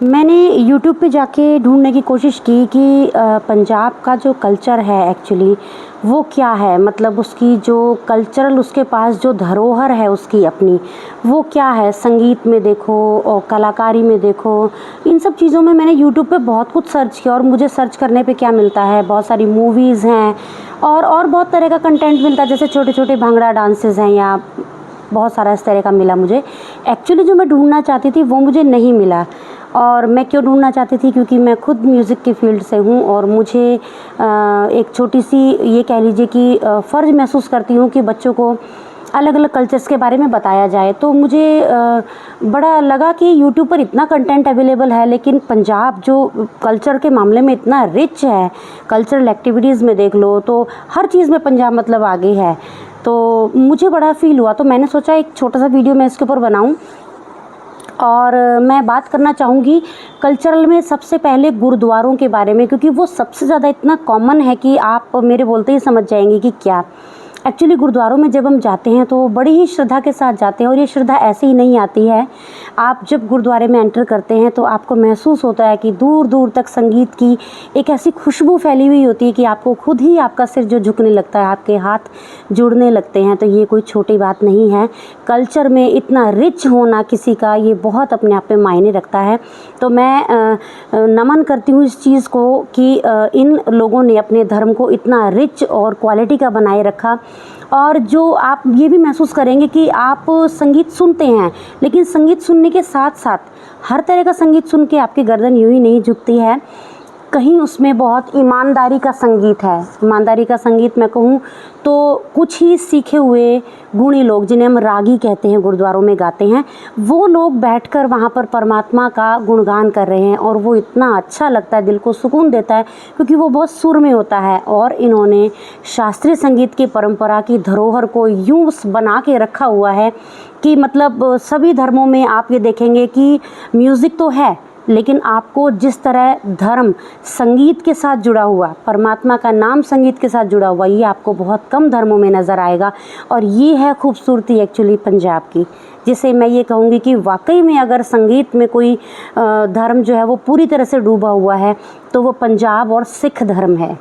मैंने यूट्यूब पे जाके ढूँढने की कोशिश की कि पंजाब का जो कल्चर है एक्चुअली वो क्या है, मतलब उसकी जो कल्चरल उसके पास जो धरोहर है उसकी अपनी, वो क्या है। संगीत में देखो और कलाकारी में देखो, इन सब चीज़ों में मैंने यूट्यूब पे बहुत कुछ सर्च किया और मुझे सर्च करने पे क्या मिलता है, बहुत सारी मूवीज़ हैं और बहुत तरह का कंटेंट मिलता है, जैसे छोटे छोटे भांगड़ा डांसेस हैं या बहुत सारा इस तरह का मिला मुझे। एक्चुअली जो मैं ढूँढना चाहती थी वो मुझे नहीं मिला। और मैं क्यों ढूँढना चाहती थी, क्योंकि मैं खुद म्यूज़िक की फ़ील्ड से हूँ और मुझे एक छोटी-सी ये कह लीजिए कि फ़र्ज़ महसूस करती हूँ कि बच्चों को अलग अलग कल्चर्स के बारे में बताया जाए। तो मुझे बड़ा लगा कि यूट्यूब पर इतना कंटेंट अवेलेबल है, लेकिन पंजाब जो कल्चर के मामले में इतना रिच है, कल्चरल एक्टिविटीज़ में देख लो तो हर चीज़ में पंजाब मतलब आगे है। तो मुझे बड़ा फ़ील हुआ, तो मैंने सोचा एक छोटा सा वीडियो मैं इसके ऊपर बनाऊँ। और मैं बात करना चाहूँगी कल्चरल में सबसे पहले गुरुद्वारों के बारे में, क्योंकि वो सबसे ज़्यादा इतना कॉमन है कि आप मेरे बोलते ही समझ जाएंगे कि क्या। एक्चुअली गुरुद्वारों में जब हम जाते हैं तो बड़ी ही श्रद्धा के साथ जाते हैं, और ये श्रद्धा ऐसे ही नहीं आती है। आप जब गुरुद्वारे में एंटर करते हैं तो आपको महसूस होता है कि दूर दूर तक संगीत की एक ऐसी खुशबू फैली हुई होती है कि आपको खुद ही आपका सिर जो झुकने लगता है, आपके हाथ जुड़ने लगते हैं। तो ये कोई छोटी बात नहीं है। कल्चर में इतना रिच होना किसी का, ये बहुत अपने आप में मायने रखता है। तो मैं नमन करती हूँ इस चीज़ को कि इन लोगों ने अपने धर्म को इतना रिच और क्वालिटी का बनाए रखा। और जो आप ये भी महसूस करेंगे कि आप संगीत सुनते हैं, लेकिन संगीत सुनने के साथ साथ हर तरह का संगीत सुन के आपकी गर्दन यूँ ही नहीं झुकती है, कहीं उसमें बहुत ईमानदारी का संगीत है। ईमानदारी का संगीत मैं कहूँ तो कुछ ही सीखे हुए गुणी लोग, जिन्हें हम रागी कहते हैं, गुरुद्वारों में गाते हैं, वो लोग बैठकर वहाँ पर परमात्मा का गुणगान कर रहे हैं, और वो इतना अच्छा लगता है, दिल को सुकून देता है, क्योंकि वो बहुत सुर में होता है। और इन्होंने शास्त्रीय संगीत की परंपरा की धरोहर को यूँ बना के रखा हुआ है कि मतलब सभी धर्मों में आप ये देखेंगे कि म्यूज़िक तो है, लेकिन आपको जिस तरह धर्म संगीत के साथ जुड़ा हुआ, परमात्मा का नाम संगीत के साथ जुड़ा हुआ, ये आपको बहुत कम धर्मों में नज़र आएगा। और ये है खूबसूरती एक्चुअली पंजाब की, जिसे मैं ये कहूँगी कि वाकई में अगर संगीत में कोई धर्म जो है वो पूरी तरह से डूबा हुआ है तो वो पंजाब और सिख धर्म है।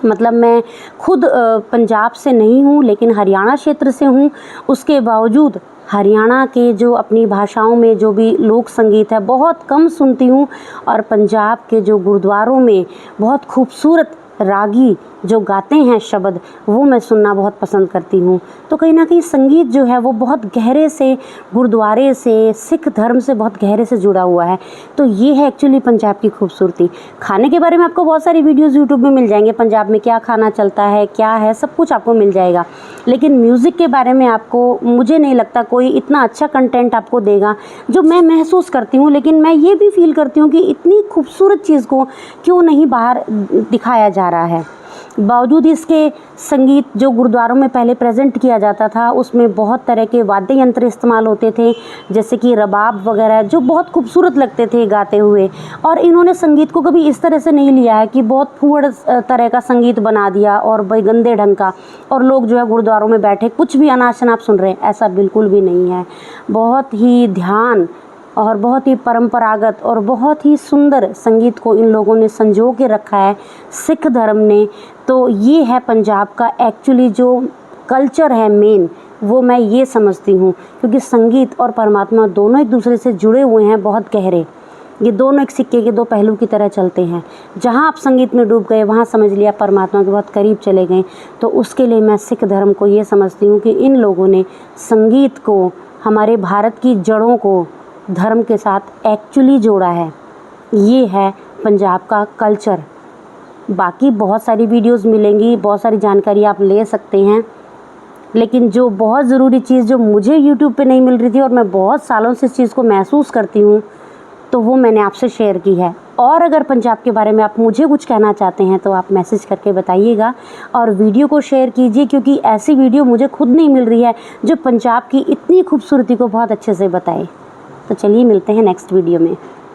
मतलब मैं खुद पंजाब से नहीं हूँ, लेकिन हरियाणा क्षेत्र से हूँ। उसके बावजूद हरियाणा के जो अपनी भाषाओं में जो भी लोक संगीत है बहुत कम सुनती हूँ, और पंजाब के जो गुरुद्वारों में बहुत खूबसूरत रागी जो गाते हैं शब्द, वो मैं सुनना बहुत पसंद करती हूँ। तो कहीं ना कहीं संगीत जो है वो बहुत गहरे से गुरुद्वारे से, सिख धर्म से बहुत गहरे से जुड़ा हुआ है। तो ये है एक्चुअली पंजाब की खूबसूरती। खाने के बारे में आपको बहुत सारी वीडियोज़ यूट्यूब में मिल जाएंगे, पंजाब में क्या खाना चलता है, क्या है, सब कुछ आपको मिल जाएगा। लेकिन म्यूज़िक के बारे में आपको, मुझे नहीं लगता कोई इतना अच्छा कंटेंट आपको देगा जो मैं महसूस करती हूँ। लेकिन मैं ये भी फील करती हूँ कि इतनी खूबसूरत चीज़ को क्यों नहीं बाहर दिखाया जा रहा है। बावजूद इसके संगीत जो गुरुद्वारों में पहले प्रेजेंट किया जाता था, उसमें बहुत तरह के वाद्य यंत्र इस्तेमाल होते थे, जैसे कि रबाब वगैरह, जो बहुत खूबसूरत लगते थे गाते हुए। और इन्होंने संगीत को कभी इस तरह से नहीं लिया है कि बहुत फूहड़ तरह का संगीत बना दिया और भाई गंदे ढंग का, और लोग जो है गुरुद्वारों में बैठे कुछ भी अनाप शनाप सुन रहे हैं, ऐसा बिल्कुल भी नहीं है। बहुत ही ध्यान और बहुत ही परंपरागत और बहुत ही सुंदर संगीत को इन लोगों ने संजो के रखा है, सिख धर्म ने। तो ये है पंजाब का एक्चुअली जो कल्चर है मेन, वो मैं ये समझती हूँ, क्योंकि संगीत और परमात्मा दोनों एक दूसरे से जुड़े हुए हैं, बहुत गहरे। ये दोनों एक सिक्के के दो पहलू की तरह चलते हैं। जहाँ आप संगीत में डूब गए, वहाँ समझ लिया परमात्मा के बहुत करीब चले गए। तो उसके लिए मैं सिख धर्म को ये समझती हूँ कि इन लोगों ने संगीत को, हमारे भारत की जड़ों को धर्म के साथ एक्चुअली जोड़ा है। ये है पंजाब का कल्चर। बाकी बहुत सारी वीडियोस मिलेंगी, बहुत सारी जानकारी आप ले सकते हैं, लेकिन जो बहुत ज़रूरी चीज़ जो मुझे यूट्यूब पे नहीं मिल रही थी और मैं बहुत सालों से इस चीज़ को महसूस करती हूँ, तो वो मैंने आपसे शेयर की है। और अगर पंजाब के बारे में आप मुझे कुछ कहना चाहते हैं तो आप मैसेज करके बताइएगा और वीडियो को शेयर कीजिए, क्योंकि ऐसी वीडियो मुझे खुद नहीं मिल रही है जो पंजाब की इतनी खूबसूरती को बहुत अच्छे से बताए। तो चलिए मिलते हैं नेक्स्ट वीडियो में।